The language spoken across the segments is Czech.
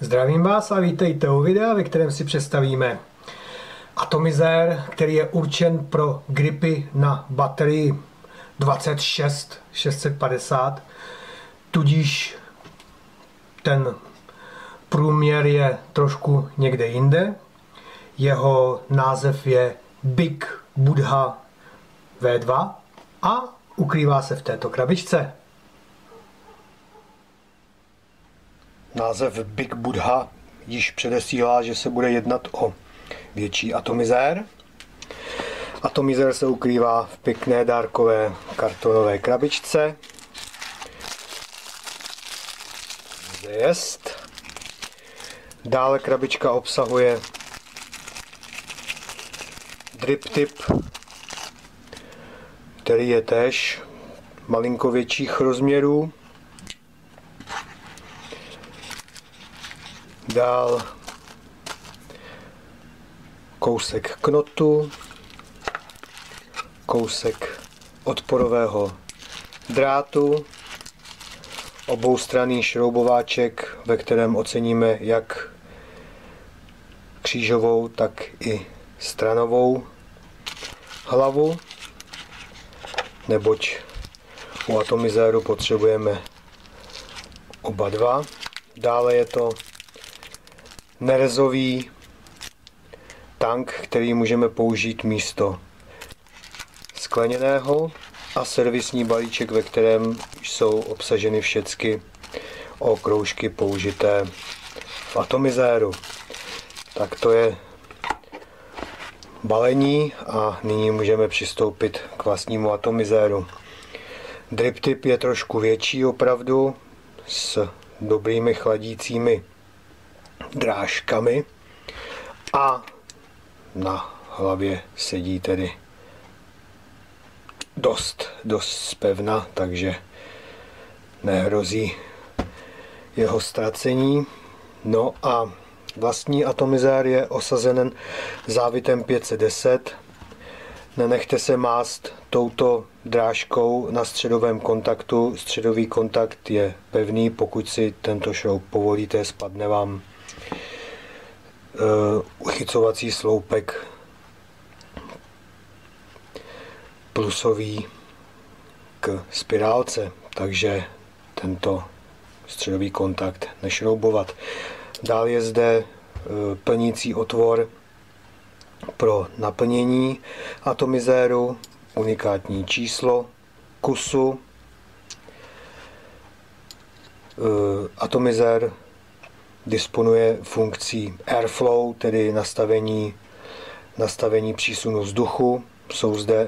Zdravím vás a vítejte u videa, ve kterém si představíme atomizér, který je určen pro gripy na baterii 26650, tudíž ten průměr je trošku někde jinde. Jeho název je Big Buddha V2 a ukrývá se v této krabičce. Název Big Buddha již předesílá, že se bude jednat o větší atomizér. Atomizér se ukrývá v pěkné dárkové kartonové krabičce. Zde jest. Dále krabička obsahuje drip tip, který je též malinko větších rozměrů. Dál kousek knotu, kousek odporového drátu, oboustranný šroubováček, ve kterém oceníme jak křížovou, tak i stranovou hlavu, neboť u atomizéru potřebujeme oba dva. Dále je to nerezový tank, který můžeme použít místo skleněného, a servisní balíček, ve kterém jsou obsaženy všechny okroužky použité v atomizéru. Tak to je balení a nyní můžeme přistoupit k vlastnímu atomizéru. Drip tip je trošku větší opravdu, s dobrými chladícími drážkami a na hlavě sedí tedy dost zpevna, takže nehrozí jeho ztracení. No a vlastní atomizér je osazen závitem 510. Nenechte se mást touto drážkou na středovém kontaktu. Středový kontakt je pevný, pokud si tento šroub povolíte, spadne vám uchycovací sloupek plusový k spirálce, takže tento středový kontakt nešroubovat. Dál je zde plnící otvor pro naplnění atomizéru, unikátní číslo kusu. Atomizér disponuje funkcí airflow, tedy nastavení přísunu vzduchu. Jsou zde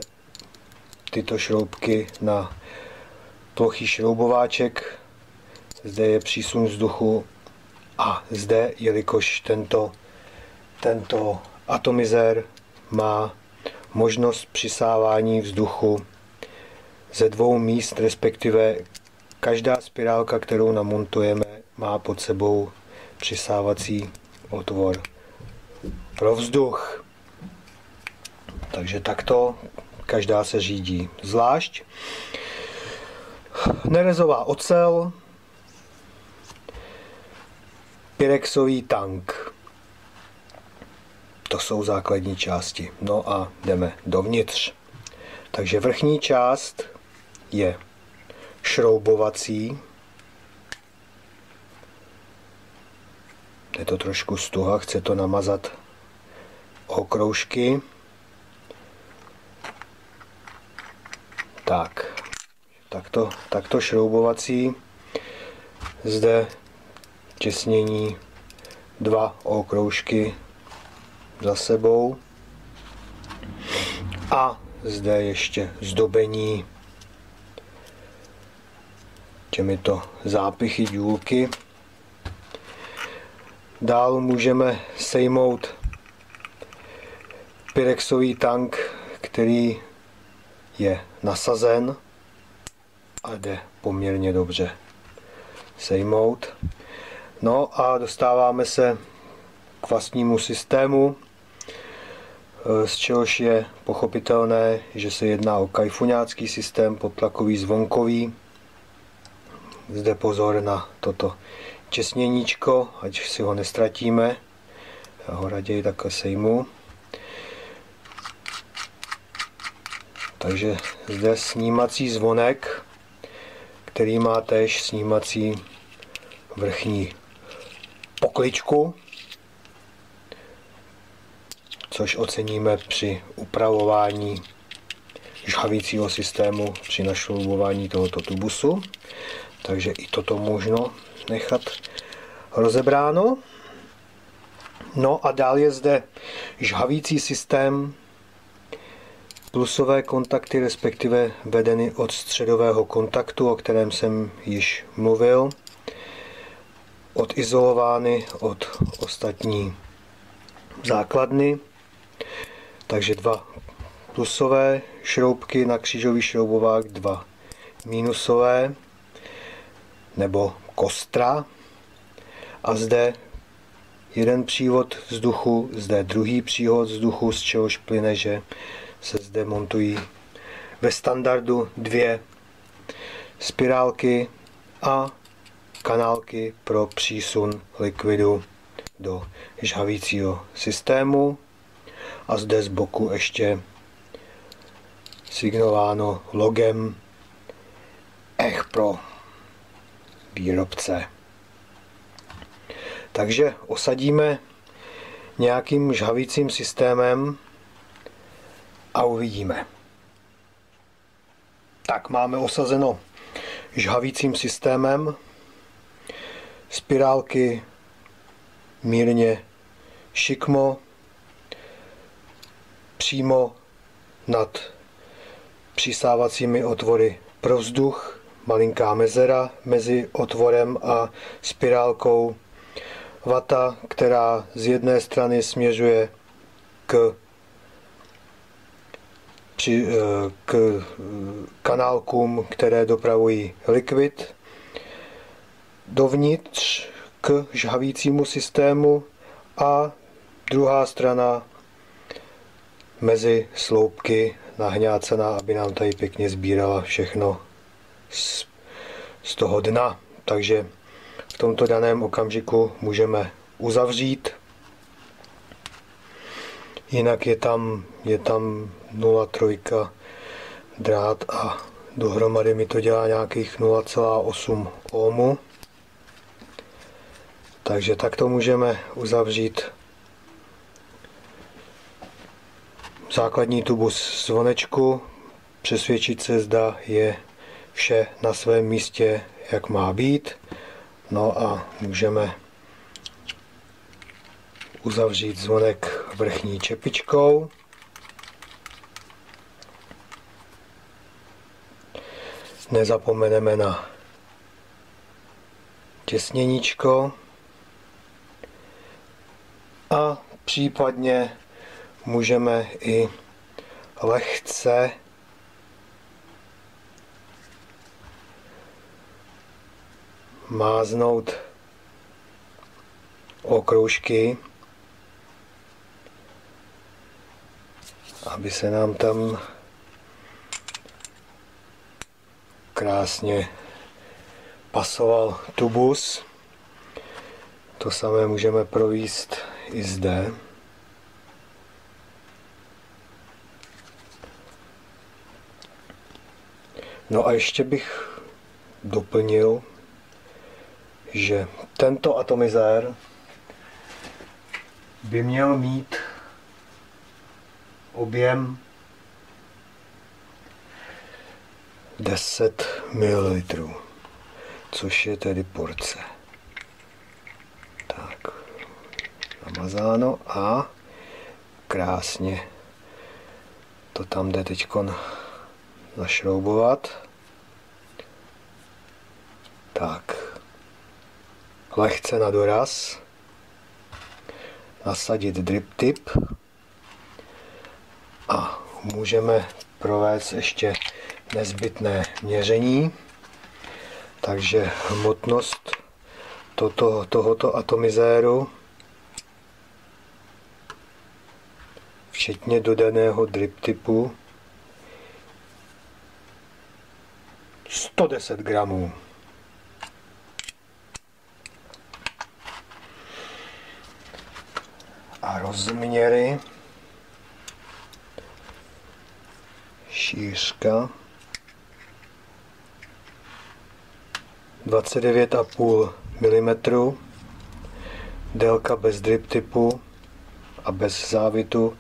tyto šroubky na plochý šroubováček. Zde je přísun vzduchu a zde, jelikož tento atomizér má možnost přisávání vzduchu ze dvou míst, respektive každá spirálka, kterou namontujeme, má pod sebou přisávací otvor pro vzduch. Takže takto každá se řídí zvlášť. Nerezová ocel, pyrexový tank. To jsou základní části. No a jdeme dovnitř. Takže vrchní část je šroubovací. Je to trošku stuha, chce to namazat okroužky. Takto šroubovací. Zde těsnění 2 okroužky za sebou. A zde ještě zdobení těmito zápichy důlky. Dál můžeme sejmout pyrexový tank, který je nasazen a jde poměrně dobře sejmout. No a dostáváme se k vlastnímu systému, z čehož je pochopitelné, že se jedná o kajfuňácký systém, podtlakový zvonkový. Zde pozor na toto těsněníčko, ať si ho nestratíme. Já ho raději takhle sejmu. Takže zde snímací zvonek, který má též snímací vrchní pokličku, což oceníme při upravování žhavícího systému při našroubování tohoto tubusu. Takže i toto možno nechat rozebráno. No a dál je zde žhavící systém, plusové kontakty, respektive vedeny od středového kontaktu, o kterém jsem již mluvil, odizolovány od ostatní základny. Takže 2 plusové šroubky na křížový šroubovák, 2 minusové nebo kostra. A zde jeden přívod vzduchu, zde druhý přívod vzduchu, z čehož plyne, že se zde montují ve standardu 2 spirálky a kanálky pro přísun likvidu do žhavícího systému. A zde z boku ještě signováno logem ECH pro výrobce. Takže osadíme nějakým žhavicím systémem a uvidíme. Tak máme osazeno žhavicím systémem. Spirálky mírně šikmo, přímo nad přisávacími otvory pro vzduch, malinká mezera mezi otvorem a spirálkou, vata, která z jedné strany směřuje k kanálkům, které dopravují likvid dovnitř k žhavícímu systému, a druhá strana mezi sloupky nahňácená, aby nám tady pěkně sbírala všechno z toho dna. Takže v tomto daném okamžiku můžeme uzavřít. Jinak je tam 0,3 drát a dohromady mi to dělá nějakých 0,8 ohmu. Takže takto můžeme uzavřít základní tubus zvonečku, přesvědčit se, zda je vše na svém místě, jak má být. No a můžeme uzavřít zvonek vrchní čepičkou. Nezapomeneme na těsněníčko a případně můžeme i lehce máznout okroužky, aby se nám tam krásně pasoval tubus. To samé můžeme provést i zde. No a ještě bych doplnil, že tento atomizér by měl mít objem 10 ml, což je tedy porce. Tak, namazáno a krásně to tam jde teďkon našroubovat. Tak, lehce na doraz, nasadit drip tip a můžeme provést ještě nezbytné měření. Takže hmotnost tohoto atomizéru, včetně dodaného drip typu, 110 gramů. a rozměry. Šířka 29,5 mm, délka bez drip typu a bez závitu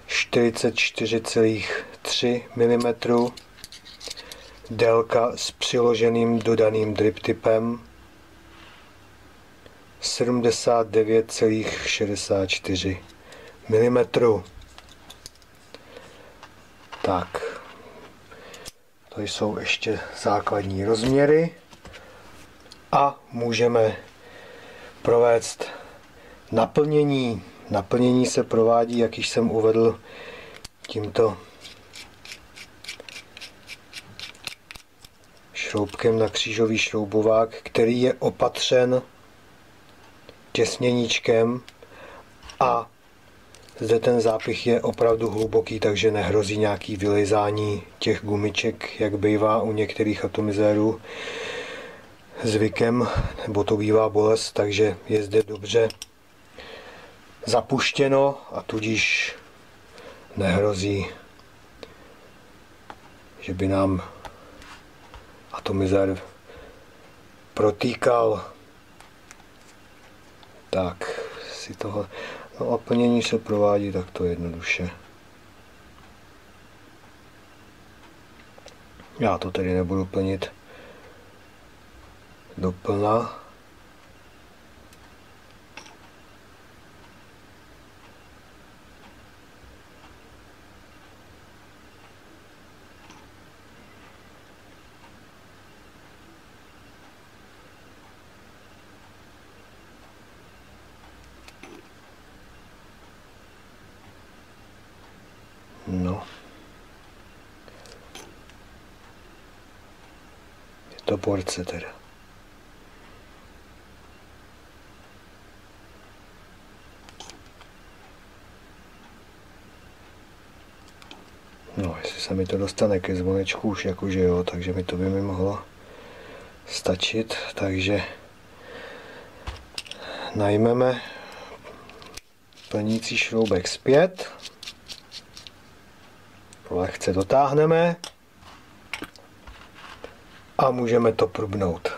44,3 mm, délka s přiloženým dodaným drip typem 79,64 mm. Tak, to jsou ještě základní rozměry a můžeme provést naplnění. Naplnění se provádí, jak již jsem uvedl, tímto šroubkem na křížový šroubovák, který je opatřen těsněníčkem a zde ten zápich je opravdu hluboký, takže nehrozí nějaký vylejzání těch gumiček, jak bývá u některých atomizérů zvykem, nebo to bývá bolest, takže je zde dobře zapuštěno a tudíž nehrozí, že by nám atomizér protýkal. Tak si tohle, no a plnění se provádí takto jednoduše. Já to tedy nebudu plnit doplna. No. Je to porce teda. No, jestli se mi to dostane ke zvonečku už jakože jo, takže mi to by mi mohlo stačit, takže najmeme plnící šroubek zpět, lehce dotáhneme a můžeme to prubnout.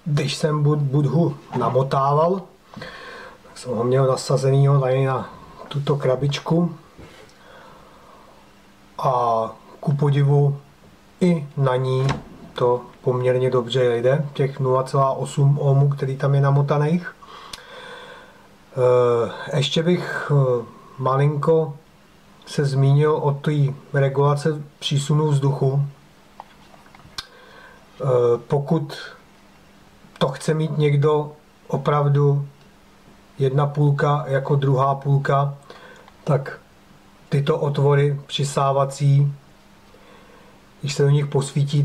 Když jsem budhu namotával, tak jsem ho měl nasazenýho tady na tuto krabičku a ku podivu i na ní to poměrně dobře jde, těch 0,8 ohmů, který tam je namotaných. Ještě bych malinko se zmínil o té regulace přísunu vzduchu. Pokud to chce mít někdo opravdu jedna půlka jako druhá půlka, tak tyto otvory přisávací, když se do nich posvítí,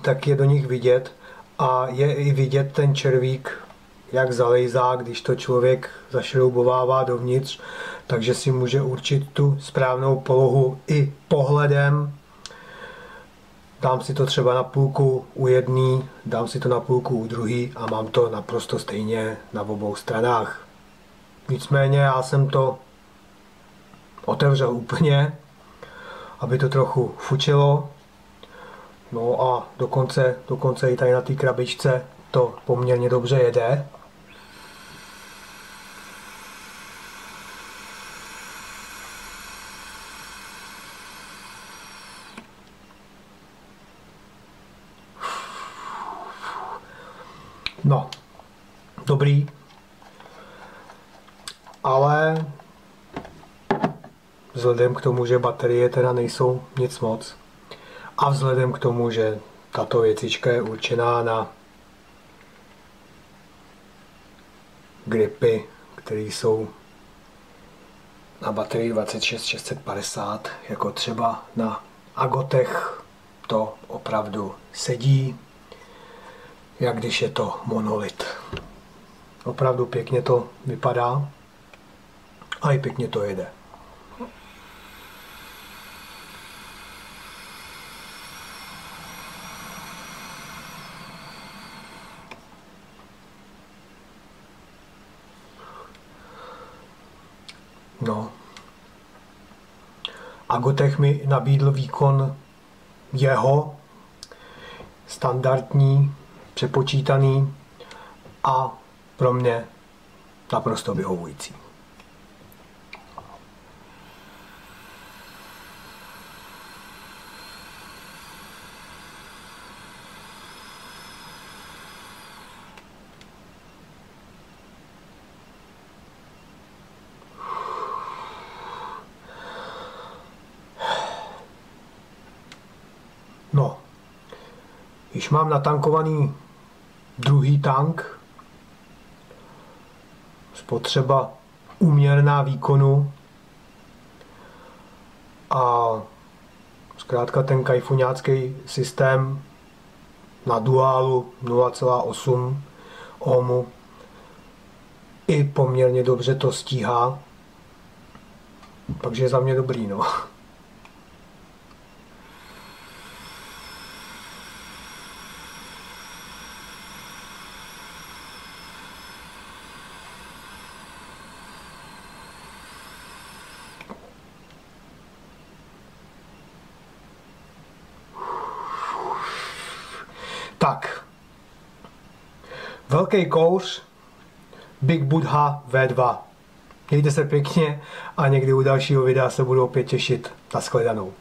tak je do nich vidět a je i vidět ten červík, jak zalejzá, když to člověk zašroubovává dovnitř, takže si může určit tu správnou polohu i pohledem. Dám si to třeba na půlku u jedné, dám si to na půlku u druhé a mám to naprosto stejně na obou stranách. Nicméně já jsem to otevřel úplně, aby to trochu fučilo. No a dokonce i tady na té krabičce to poměrně dobře jede. No, dobrý. Ale vzhledem k tomu, že baterie teda nejsou nic moc a vzhledem k tomu, že tato věcička je určená na gripy, které jsou na baterii 26650, jako třeba na Agotech, to opravdu sedí, jak když je to monolit. Opravdu pěkně to vypadá a i pěkně to jede. No. Agotech mi nabídl výkon jeho, standardní, přepočítaný a pro mě naprosto vyhovující. No, již mám natankovaný druhý tank, spotřeba úměrná výkonu a zkrátka ten kajfuňácký systém na duálu 0,8 ohmu i poměrně dobře to stíhá, takže je za mě dobrý, no. Tak, velký kouř, Big Buddha V2. Mějte se pěkně a někdy u dalšího videa se budu opět těšit. Nashledanou.